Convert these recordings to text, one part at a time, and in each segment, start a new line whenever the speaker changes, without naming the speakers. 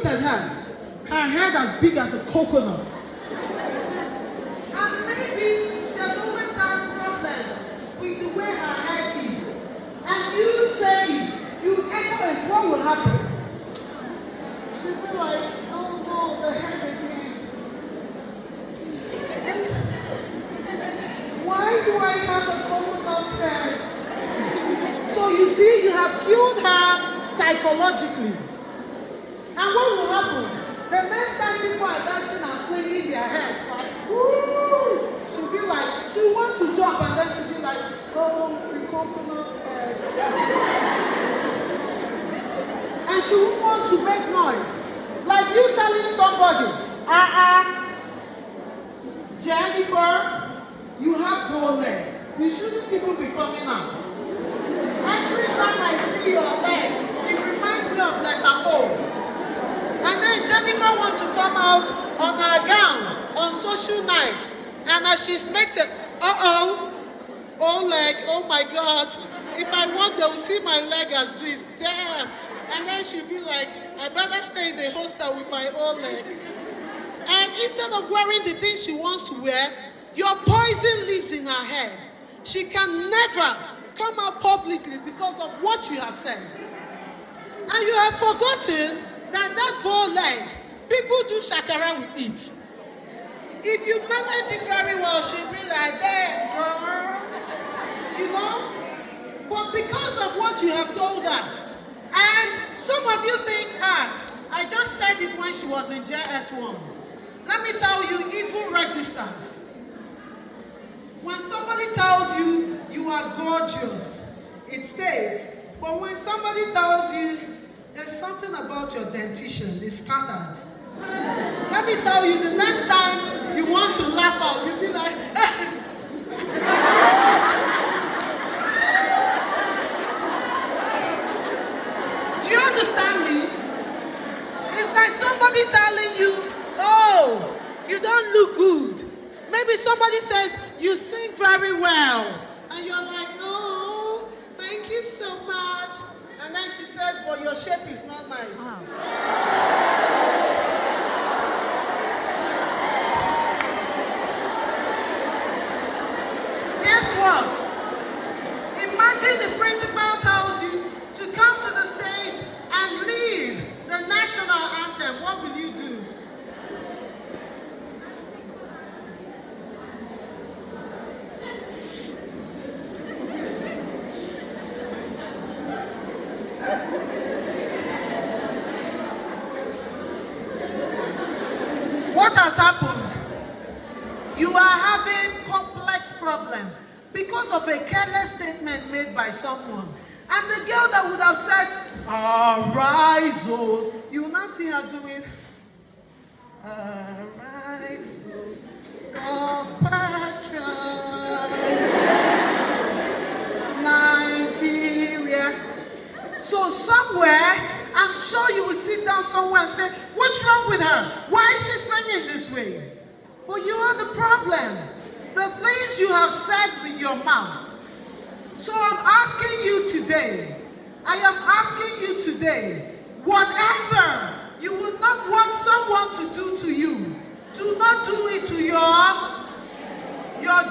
look at her. Her head as big as a coconut. And maybe she has always had problems with the way her head is. And you say it, you echo it, what will happen? She'll be like, oh no, the head again. Why do I have a coconut head? So you see, you have killed her psychologically. And what will happen? The next time people are dancing and flinging their heads, like, woo! She'll be like, she'll want to jump, and then she'll be like, oh, the coconut head. And she won't want to make noise. Like you telling somebody, Jennifer, you have no legs. You shouldn't even be coming out. Every time I see your leg, it reminds me of letter O. And then Jennifer wants to come out on her gown on social night. And as she makes it, oh leg, oh my God. If I walk, they will see my leg as this. Damn. And then she'll be like, I better stay in the hostel with my old leg. And instead of wearing the things she wants to wear, your poison lives in her head. She can never come out publicly because of what you have said. And you have forgotten that bow leg, people do shakara with it. If you manage it very well, she'll be like, there, girl. You know? But because of what you have told her, and some of you think, I just said it when she was in JS1. Let me tell you, evil registers. When somebody tells you you are gorgeous, it stays. But when somebody tells you there's something about your dentition, it's scattered. Let me tell you, the next time you want to laugh out, you'll be like, do you understand me? It's like somebody telling you, oh, you don't look good. Maybe somebody says, you sing very well. And you're like, no, thank you so much. And then she says, but your shape is not nice. Wow. Guess what? Imagine the principal tells you to come to the stage and lead the national anthem. What will you do? What has happened? You are having complex problems because of a careless statement made by someone. And the girl that would have said, arise, oh, you will not see her doing, arise, oh, Patra, Nigeria. So somewhere, I'm sure you will sit down somewhere and say, what's wrong with her? Why is she singing this way? Well, you are the problem. The things you have said with your mouth. So I'm asking you today, I am asking you today, whatever you would not want someone to do to you, do not do it to your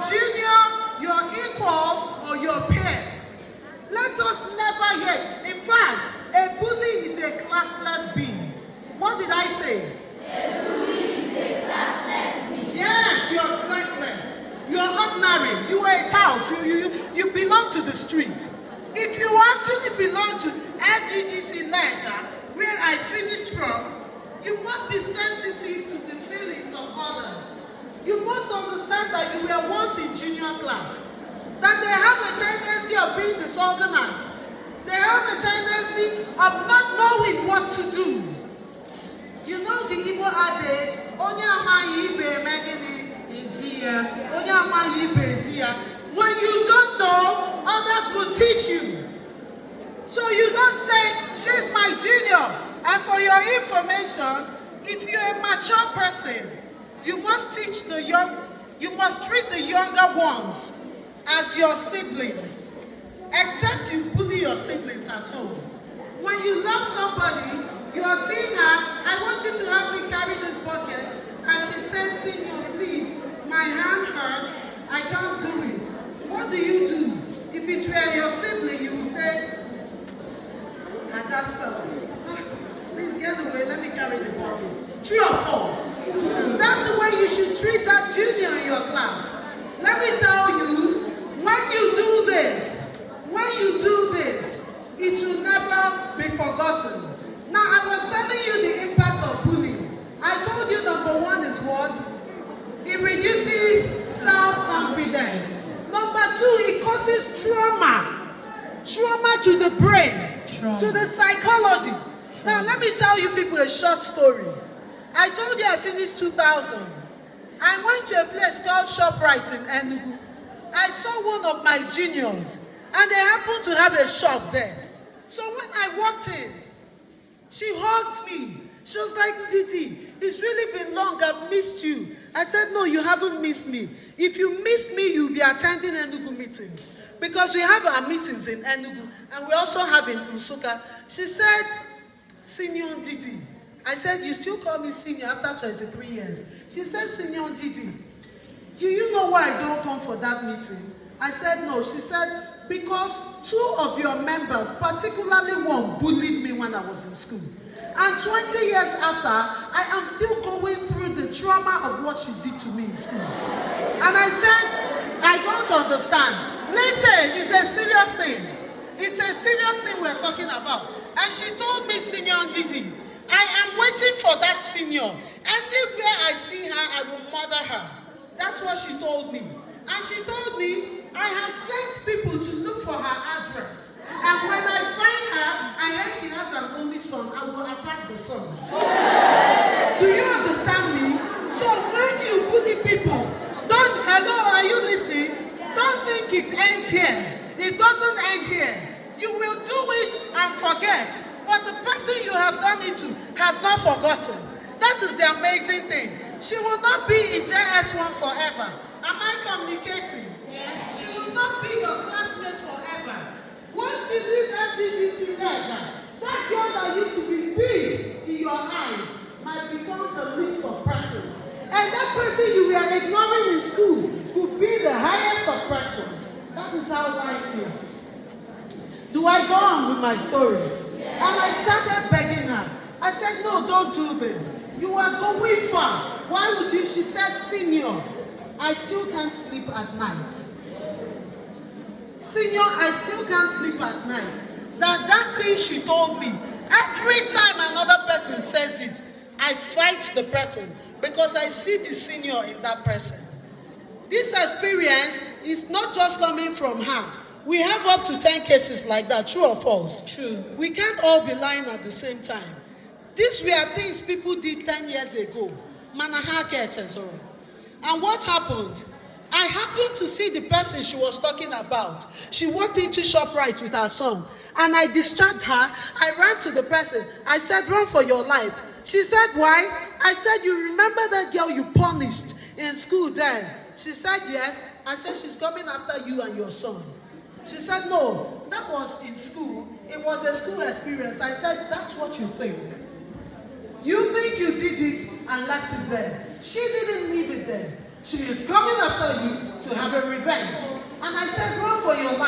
junior, your equal, or your peer. Let us never hear. In fact, a bully is a classless being. What did I say?
A bully is a classless being.
Yes, you're classless. You're ordinary. You are a tout. You belong to the street. If you actually belong to Fggcl Enugu, where I finished from, you must be sensitive to the feelings of others. You must understand that you were once in junior class. That they have a tendency of being disorganized. They have a tendency of not knowing what to do. You know the Igbo adage, Onye amaghị ibe megini izia. Onye amaghị ibe izia. When you don't know, others will teach you. So you don't say, she's my junior. And for your information, if you're a mature person, you must teach you must treat the younger ones as your siblings, except you bully your siblings at home. When you love somebody, you are seeing her, and I want you to help me carry this bucket. And she said, Senior, please, my hand hurts. I can't do it. What do you do? If it were your sibling, you would say, please get away, let me carry the bucket. True or false? That's the way you should treat that junior in your class. Let me tell you, when you do this, it will never be forgotten. Now, I was telling you the impact of bullying. I told you number one is what? It reduces self-confidence. Number two, it causes trauma. Trauma to the brain, to the psychology. Now, let me tell you people a short story. I told you I finished 2000. I went to a place called ShopRite in Enugu. I saw one of my juniors, and they happened to have a shop there. So when I walked in, she hugged me. She was like, Didi, it's really been long, I've missed you. I said, no, you haven't missed me. If you miss me, you'll be attending Enugu meetings. Because we have our meetings in Enugu, and we also have in Nsukka. She said, Senior Didi. I said, you still call me senior after 23 years. She said, Senior Didi, do you know why I don't come for that meeting? I said, no. She said, because two of your members, particularly one, bullied me when I was in school. And 20 years after, I am still going through the trauma of what she did to me in school. And I said, I don't understand. Listen, it's a serious thing. It's a serious thing we're talking about. And she told me, Senior Didi, I am waiting for that senior. Anywhere I see her, I will murder her. That's what she told me. And she told me, I have sent people to look for her address. And when I find her, I hear she has an only son. I will attack the son. Do you understand me? So when you bully people, hello, are you listening? Don't think it ends here. It doesn't end here. You will do it and forget. But the person you have done it to has not forgotten. That is the amazing thing. She will not be in JS1 forever. Am I communicating? Yes. She will not be your classmate forever. Once you leave that TGC letter, that girl that used to be big in your eyes might become the least of persons. And that person you were ignoring in school could be the highest of persons. That is how life is. Do I go on with my story? Yes. And I started begging her. I said, no, don't do this. You are going far. Why would you? She said, Senior, I still can't sleep at night. Senior, I still can't sleep at night. That thing she told me, every time another person says it, I fight the person because I see the senior in that person. This experience is not just coming from her. We have up to 10 cases like that, true or false?
True.
We can't all be lying at the same time. These were things people did 10 years ago. And what happened? I happened to see the person she was talking about. She walked into ShopRite with her son. And I distracted her. I ran to the person. I said, run for your life. She said, why? I said, you remember that girl you punished in school then? She said, yes. I said, she's coming after you and your son. She said, no, that was in school. It was a school experience. I said, that's what you think. You think you did it and left it there. She didn't leave it there. She is coming after you to have a revenge. And I said, run for your life.